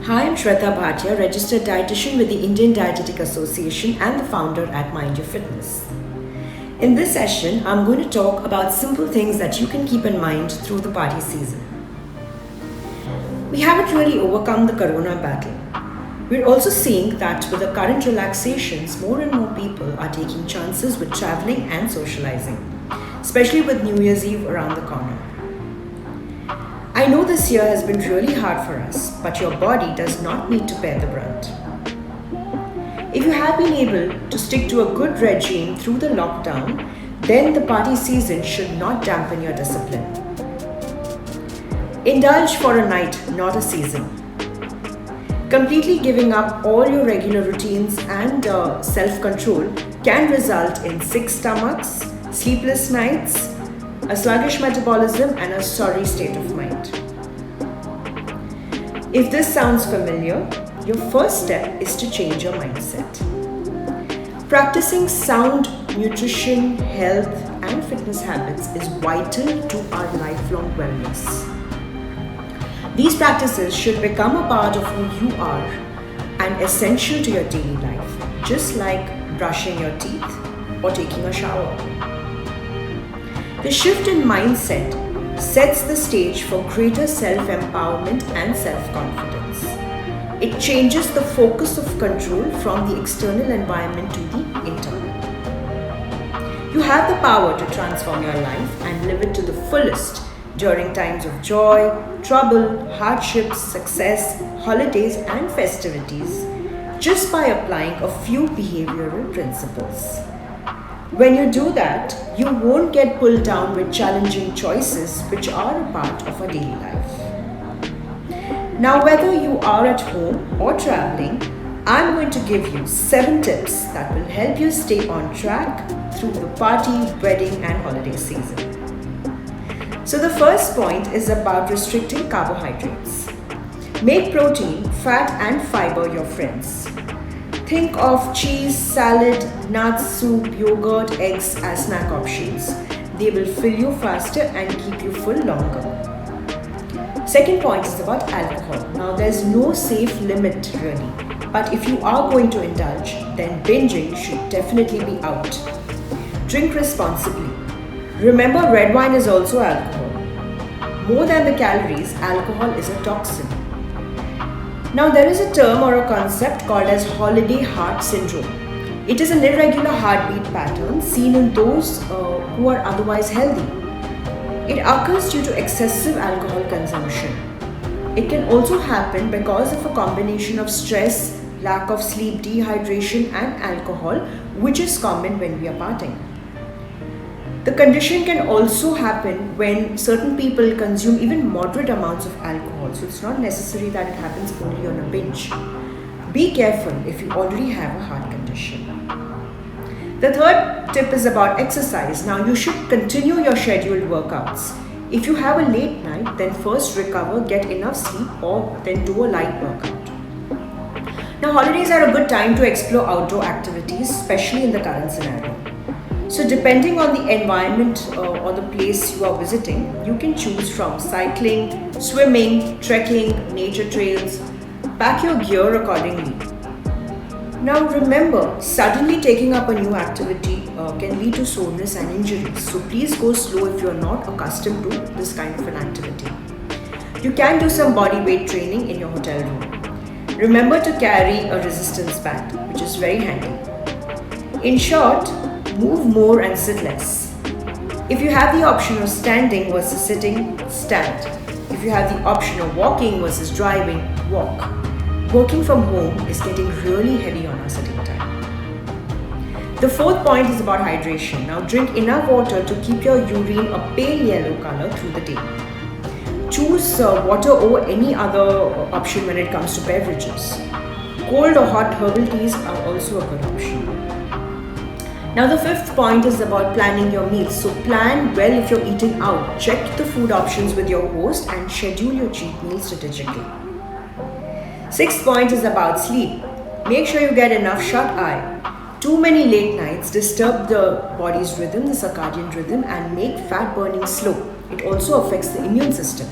Hi, I'm Shweta Bhatia, registered dietitian with the Indian Dietetic Association and the founder at Mind Your Fitness. In this session, I'm going to talk about simple things that you can keep in mind through the party season. We haven't really overcome the corona battle. We're also seeing that with the current relaxations, more and more people are taking chances with traveling and socializing, especially with New Year's Eve around the corner. I know this year has been really hard for us, but your body does not need to bear the brunt. If you have been able to stick to a good regime through the lockdown, then the party season should not dampen your discipline. Indulge for a night, not a season. Completely giving up all your regular routines and self-control can result in sick stomachs, sleepless nights, a sluggish metabolism, and a sorry state of mind. If this sounds familiar, your first step is to change your mindset. Practicing sound nutrition, health, and fitness habits is vital to our lifelong wellness. These practices should become a part of who you are and essential to your daily life, just like brushing your teeth or taking a shower. The shift in mindset sets the stage for greater self-empowerment and self-confidence. It changes the focus of control from the external environment to the internal. You have the power to transform your life and live it to the fullest during times of joy, trouble, hardships, success, holidays, and festivities, just by applying a few behavioral principles. When you do that, you won't get pulled down with challenging choices which are a part of our daily life. Now, whether you are at home or traveling, I'm going to give you 7 tips that will help you stay on track through the party, wedding, and holiday season. So the first point is about restricting carbohydrates. Make protein, fat, and fiber your friends. Think of cheese, salad, nuts, soup, yogurt, eggs as snack options. They will fill you faster and keep you full longer. Second point is about alcohol. Now there's no safe limit really, but if you are going to indulge, then binging should definitely be out. Drink responsibly. Remember, red wine is also alcohol. More than the calories, alcohol is a toxin. Now there is a term or a concept called as holiday heart syndrome. It is an irregular heartbeat pattern seen in those who are otherwise healthy. It occurs due to excessive alcohol consumption. It can also happen because of a combination of stress, lack of sleep, dehydration, and alcohol, which is common when we are partying. The condition can also happen when certain people consume even moderate amounts of alcohol, so it's not necessary that it happens only on a binge. Be careful if you already have a heart condition. The third tip is about exercise. Now you should continue your scheduled workouts. If you have a late night, then first recover, get enough sleep, or then do a light workout. Now holidays are a good time to explore outdoor activities, especially in the current scenario. So depending on the environment or the place you are visiting, you can choose from cycling, swimming, trekking, nature trails. Pack your gear accordingly. Now remember, suddenly taking up a new activity can lead to soreness and injuries. So please go slow if you are not accustomed to this kind of an activity. You can do some body weight training in your hotel room. Remember to carry a resistance band, which is very handy. In short, move more and sit less. If you have the option of standing versus sitting, stand. If you have the option of walking versus driving, walk. Working from home is getting really heavy on our sitting time. The fourth point is about hydration. Now drink enough water to keep your urine a pale yellow color through the day. Choose water over any other option when it comes to beverages. Cold or hot herbal teas are also a good option. Now the fifth point is about planning your meals. So plan well if you're eating out. Check the food options with your host and schedule your cheat meals strategically. Sixth point is about sleep. Make sure you get enough shut-eye. Too many late nights disturb the body's rhythm, the circadian rhythm, and make fat burning slow. It also affects the immune system.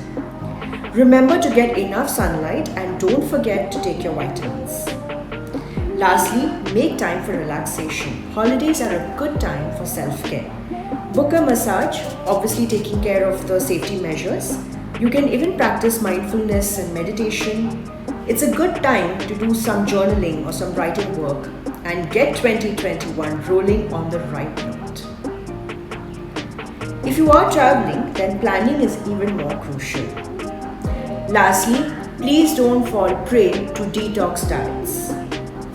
Remember to get enough sunlight and don't forget to take your vitamins. Lastly, make time for relaxation. Holidays are a good time for self-care. Book a massage, obviously taking care of the safety measures. You can even practice mindfulness and meditation. It's a good time to do some journaling or some writing work and get 2021 rolling on the right note. If you are traveling, then planning is even more crucial. Lastly, please don't fall prey to detox diets.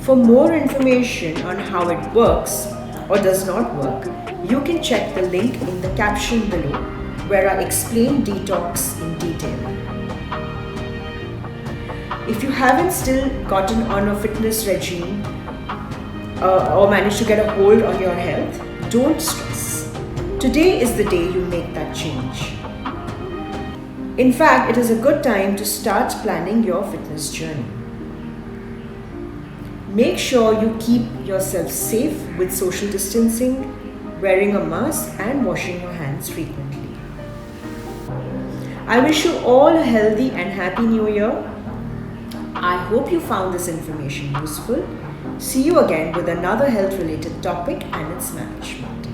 For more information on how it works or does not work, you can check the link in the caption below where I explain detox in detail. If you haven't still gotten on a fitness regime or managed to get a hold on your health, don't stress. Today is the day you make that change. In fact, it is a good time to start planning your fitness journey. Make sure you keep yourself safe with social distancing, wearing a mask and washing your hands frequently. I wish you all a healthy and happy new year. I hope you found this information useful. See you again with another health related topic and its management.